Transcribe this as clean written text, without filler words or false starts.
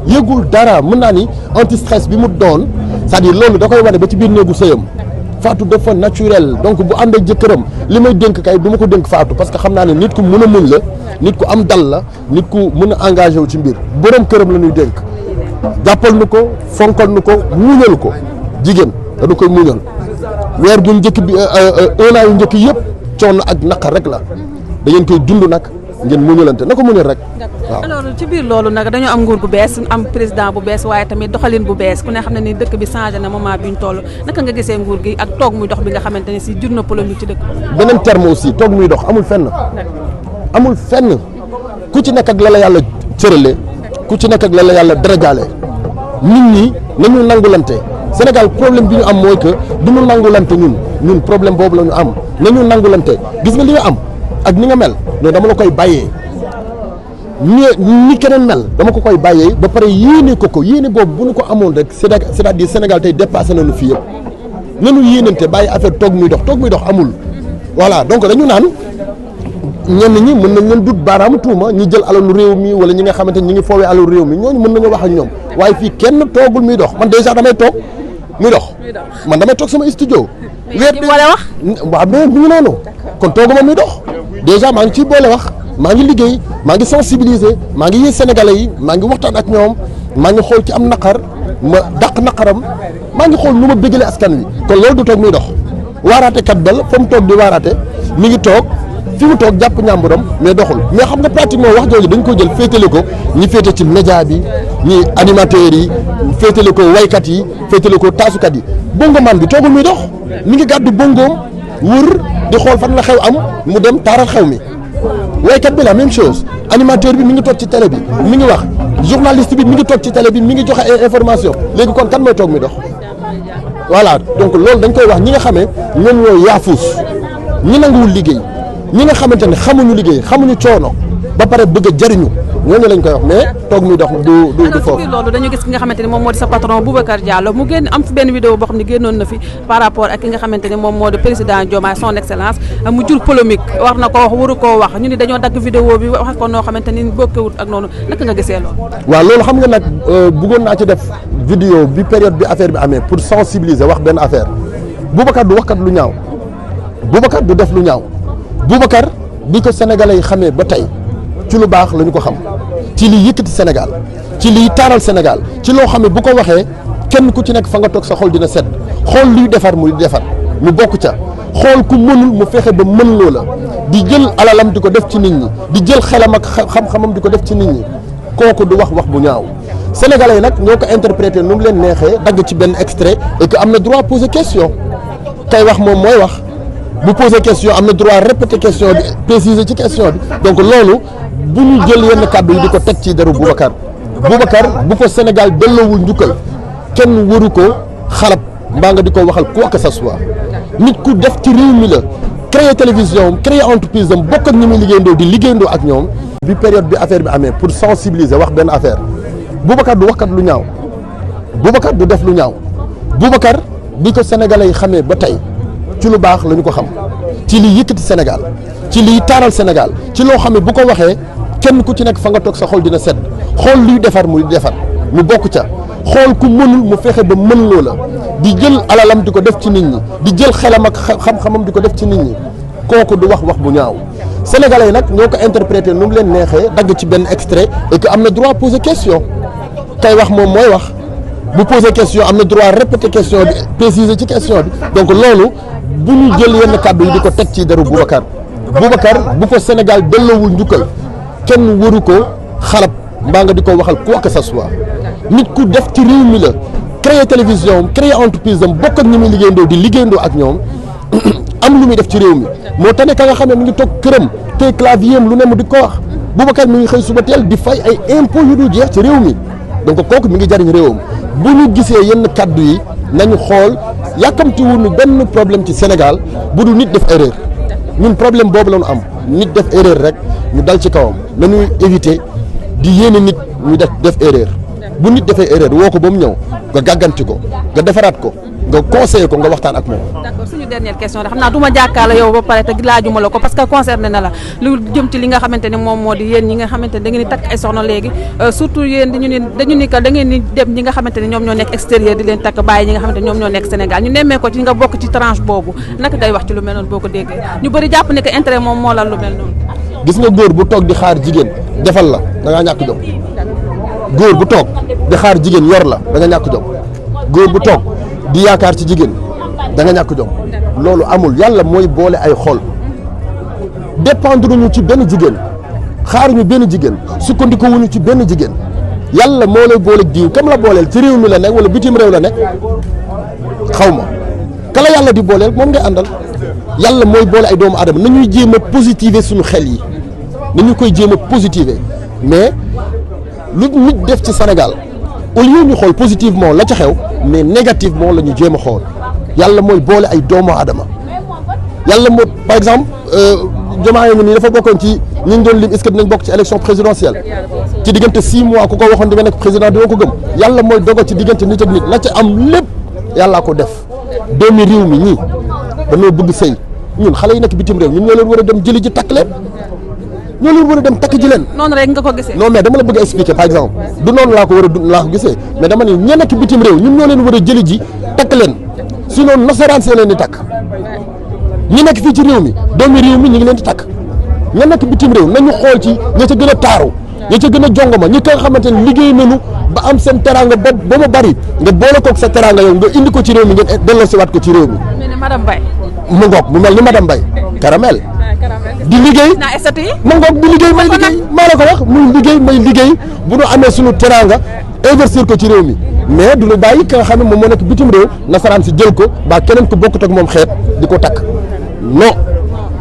yëgul dara mën naa ni anti stress bi mu doon c'est-à-dire loolu da koy wane ba ci biir néegu sëyam Fatou dafa naturel donc bu ànd ak jëkkëram li may dénk kay du ma ko dénk Fatou parce que xam naa ne nit ku mën a muñ la nit ku am dal la nit ku mën a engagé wu ci mbir borom këram la ñuy dénk jàppal nu ko fonkal nu ko muñal ko jigéen dañu koy muñal weer gu njëkk bi 1 an yu njëkk yëpp coono ak naqar rek la da ngeen koy dund nag ngeen muñalante na ko muñal rek waaw. alors ci biir loolu nag dañoo am nguur gu bees am président bu bees waaye tamit doxalin bu bees ku ne xam ne ni dëkk bi changé na moment bi ñu toll naka nga gisee nguur gi ak toog muy dox bi nga xamante ne si jur na polémique ci dëkk beneen terme aussi toog muy dox amul fenn ku ci nekk ak la la yàlla cërale ku ci nekk ak la la yàlla darajaale nit ñi nañu nangulante Sénégal problème bi ñu am mooy que du ñu nangulante ñun problème boobu la ñu am nañu nangulante gis nga li nga am ak ni nga mel non dama la koy bàyyee ni keneen mel dama ko koy bàyyee ba pare yéene ko yéene boobu bu ñu ko amoon rek c'est-à-dire Sénégal tey dépassé nañu fii yëpp nañu yéenante bàyyi affaire toog muy dox amul voilà donc dañu naan ñenn ñi mën nañ leen dut baaraamu tuuma ñi jël alalu réew mi wala ñi nga xamante ni ñi ngi foowee alalu réew mi ñooñu mën nañu wax ak ñoom waaye fii kenn toogul muy dox man déjà damay toog muy dox man damay toog sama studio weer di boole wax waaw mais bu ñu noonu kon tooguma muy dox déjà maa ngi ciy boole wax maa ngi liggéey maa ngi sensibiliser maa ngi yee sénégalais yi maa ngi waxtaan ak ñoom maa ngi xool ci am naqar ma dàq naqaram maa ngi xool nu ma bégale askan wi kon loolu du toog muy dox waaraate kat bal fa mu toog di waaraate mi ngi toog fi mu toog jàpp ñàmburam mais doxul mais xam nga pratiquement wax jooju dañ ko jël féetale ko ñi féete ci média bi ñi animateurs yi féetale ko waykat yi féetale ko taasukat yi bongoman bi toogul muy dox mi ngi gàddu bongoom wër di xool fan la xew am mu dem taaral xew mi waykat bi la même chose animateur bi mi ngi toog ci télé bi mi ngi wax journaliste bi mi ngi toog ci télé bi mi ngi joxe ay information léegi kon kan mooy toog muy dox voilà donc loolu dañ koy wax ñi nga xamee ñoom ñooy yaafuus ñi nanguwul liggéey ñi nga xamante ne xamuñu liggéey xamuñu coono ba pare bëgg a jariñu ñooñu lañ koy wax mais toog muy dox du foofu. loolu dañu gis ki nga xamante ne moom moo di sa patron Boubacar Diallo mu génn am fi benn vidéo boo xam ne génnoon na fi par rapport ak ki nga xamante ne moom moo di président Diomaye son excellence mu jur polémique war na ko wax waru koo wax ñu ni dañoo dagg vidéo bi wax ko noo xamante ni bokkewut ak noonu naka nga gisee loolu. waaw loolu xam nga nag bëggoon naa ci def vidéo bi période bi affaire bi amee pour sensibiliser wax benn affaire Boubacar du waxkat lu ñaaw Boubacar du def lu ñaaw Boubacar bi ko sénégalais yi xamee ba tey ci lu baax la ñu ko xam ci liy yëkkati Sénégal ci liy taaral Sénégal ci loo xam ne bu ko waxee kenn ku ci nekk fa nga toog sa xol dina sedd xool luy defar mu defar mu bokk ca xool ku mënul mu fexe ba mën loola di jël alalam di ko def ci nit ñi di jël xelam ak xam-xamam di ko def ci nit ñi kooku du wax bu ñaaw sénégalais yi nag ñoo ko interprété nu mu leen neexee dagg ci benn extrait et que am na droit poser question kay wax moom mooy wax. bu posé question am na droit répéter question bi préciser ci question bi donc loolu bu ñu jël yenn kàddu yi di ko teg ci deru Boubacar bu ko Sénégal delloowul njukkal kenn waru ko xalab mbaa nga di ko waxal quoi que ce soit nit ku def ci réew mi la créer télévision créer entreprise am bokk ak ñi muy liggéeyandoo di liggéeyandoo ak ñoom bi période bi affaire bi amee pour sensibiliser wax benn affaire Boubacar du waxkat lu ñaaw Boubacar du def lu ñaaw Boubacar bi ko sénégalais yi xamee ba tey ci lu baax la ñu ko xam ci liy yëkkati Sénégal ci liy taaral Sénégal ci loo xam ne bu ko waxee kenn ku ci nekk fa nga toog sa xol dina sedd xool luy defar mu defar mu bokk ca xool ku mënul mu fexe ba mën loola di jël alalam di ko def ci nit ñi di jël xelam ak xam-xamam di ko def ci nit ñi kooku du wax bu ñaaw sénégalais yi nag ñoo ko interprété nu mu leen neexee dagg ci benn extrait et que am na droit poser question kay wax moom mooy wax bu poser question am na droit répéter question bi préciser ci question bi donc loolu bu ñu jël yenn kàddu yi di ko teg ci deru Boubacar bu ko Sénégal delloowul njukkal kenn waru ko xalab mbaa nga di ko waxal quoi que ce soit nit ku def ci réew mi la créer télévision créer entreprise am bokk ak ñi muy liggéeyandoo di liggéeyandoo ak ñoom am lu muy def ci réew mi moo tax ne ka nga xam ne mi ngi toog këram te clavier am lu ne mu di ko wax Boubacar mi ngi xëy suba teel di fay ay impôts yu dul jeex ci réew mi donc kooku mi ngi jariñ réewam bu ñu gisee yenn kàddu yi nañu xool yàkkamti wuñu benn problème ci Sénégal bu dul nit def erreur ñun problème boobu la ñu am nit def erreur rek ñu dal ci kawam nañuy éviter di yéene nit ñu def erreur bu nit defee erreur woo ko ba mu ñëw nga gàgganti ko nga defaraat ko nga conseiller ko nga waxtaan ak moom. d'accord suñu dernière question xam naa du ma jàkkaarloo yow ba pare te laajuma la ko parce que concerné na la lu jëm ci li nga xamante ni moom moo di yéen ñi nga xamante ni da ngeen di takk ay soxna léegi surtout yéen dañu ni que da ngeen di dem ñi nga xamante ni ñoom ñoo nekk extérieur di leen takk bàyyi ñi nga xamante ni ñoom ñoo nekk Sénégal ñu nemmee ko ci nga bokk ci tranche boobu naka ngay wax ci lu mel noonu boo ko déggee ñu bëri jàpp ne que intérêt moom moo la lu mel noonu. gis nga góor bu toog di xaar jigéen defal la da ngaa ñàkk jom góor bu toog di xaar jigéen yor la da nga ñàkk jom góor bu toog di yaakaar ci jigéen da nga ñàkk jom loolu amul yàlla mooy boole ay xol dépendre ñu ci benn jigéen xaaruñu benn jigéen sukkandiku wuñu ci benn jigéen yàlla moo lay boole diw kam la booleel ci réew mi la nekk wala bitim réew la nekk xaw ma kala yàlla di booleel moom ngay àndal yàlla mooy boole ay doomu aadama nañuy jéem a positiver suñu xel yi nañu koy jéem a positiver mais lu nit def ci Sénégal au lieu ñu xool positivement la ca xew mais négativement la ñu jéem a xool yàlla mooy boole ay doomu aadama yàlla moo par exemple Diomaye ngi nii dafa bokkoon ci ñi ñu doon lim est-ce que dinañ bokk ci élection présidentielle ci diggante 6 mois ku ko waxoon di nga nekk président doo ko gëm yàlla mooy dogal ci diggante nit ak nit la ca am lépp yàllaa ko def doomi réew mi ñii dañoo bëgg sëy ñun xale yi nekk bitim réew ñun ñoo leen war a dem jëli ji takk leen ñoo leen war a dem takk ji leen. noonu rek nga ko gisee. non mais dama la bëgg a expliquer par exemple du noonu laa ko war a laa ko gisee mais dama ne ña nekk bitim réew ñun ñoo leen war a jëli ji takk leen sinon nasaraan see leen di takk ñi nekk fii ci réew mi doomi réew mi ñu ngi leen di takk ña nekk bitim réew nañu xool ci ña ca gën a taaru ña ca gën a jongoma ñi nga xamante ne liggéey nañu ba am seen teraanga ba mu bari nga boole koog sa teraanga yow nga indi ko ci réew mi ngeen delloosiwaat ko ci réew mi. mel ni madame Mbaye. mu ngoog mu mel ni madame Mbaye caramel di liggéey ma ngoog di liggéey may liggéey maa la ko wax muy liggéey may liggéey bu ñu amee suñu teraanga investir ko ci réew mi mais du ñu bàyyi ka nga xam ne moom moo nekk bitim réew nasaraan si jël ko ba keneen ko bokkut ak moom xeet di ko takk non